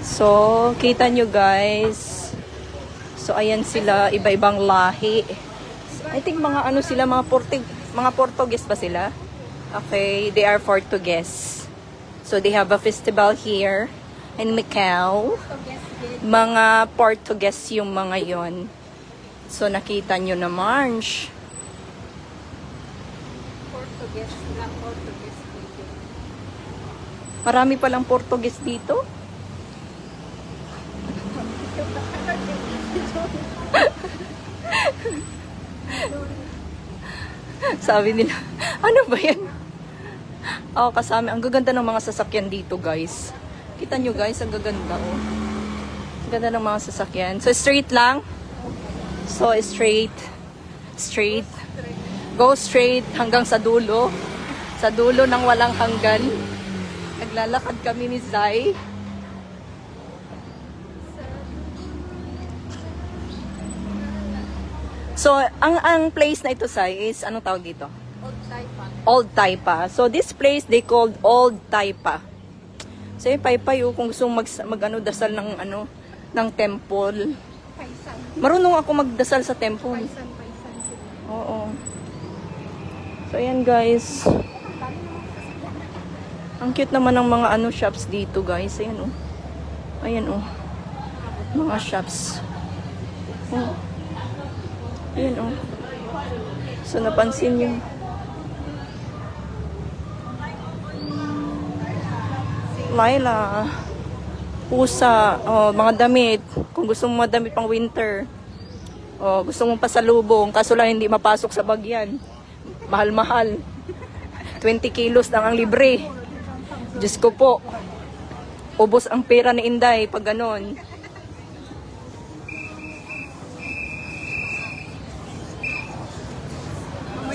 So, kita nyo guys. So, ayan sila, iba-ibang lahi. I think mga ano sila, mga Portuguese ba sila? Okay, they are Portuguese. So, they have a festival here in Macau. Mga Portuguese yung mga yon. So, nakita nyo na March. Portuguese. Marami palang Portuguese dito. Sabi nila, ano ba yan? Oo, kasama. Ang gaganda ng mga sasakyan dito, guys. Kita nyo, guys, ang gaganda, oh. Ang ganda ng mga sasakyan. So, straight lang. So, straight. Go straight hanggang sa dulo. Sa dulo ng walang hanggan. Naglalakad kami ni Zai. So, ang place na ito, Sai, is, anong tawag dito? Old Taipa. So, this place, they called Old Taipa. So, yung Paypay, kung gusto dasal ng temple. Marunong ako magdasal sa temple. Oo. So, ayan, guys. Ang cute naman ng mga shops dito, guys. Ayan, oh. Ayan, oh. Mga shops. Oh. Ayan, oh. So, napansin nyo. Laila. Pusa. Oh, mga damit. Kung gusto mo madamit pang winter. Oh, gusto mong pasalubong. Kaso lang hindi mapasok sa bagyan. Mahal-mahal. 20 kilos lang ang libre. Diyos ko po. Ubos ang pera ni Inday pag ganon.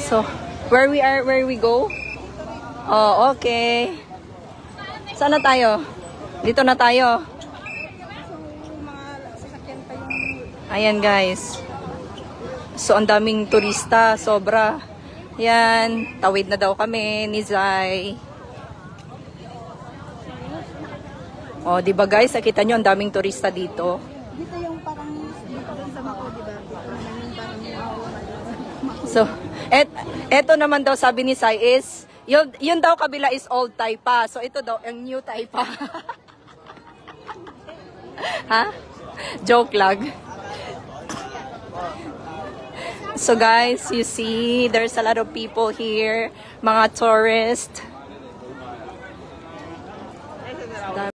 So, where we go? Oh, okay. Saan na tayo? Dito na tayo. Ayan, guys. So, ang daming turista. Sobra. Yan. Tawid na daw kami ni Zai. Oh, di ba guys? Nakita nyo, ang daming turista dito. Dito yung parang dito sa Macau, di ba? Dito naman yung parang So, eto naman daw sabi ni Sai is, yun daw kabila is Old Taipa. So, ito daw ang New Taipa. Ha? Joke lang. So, guys, you see, there's a lot of people here. Mga tourists.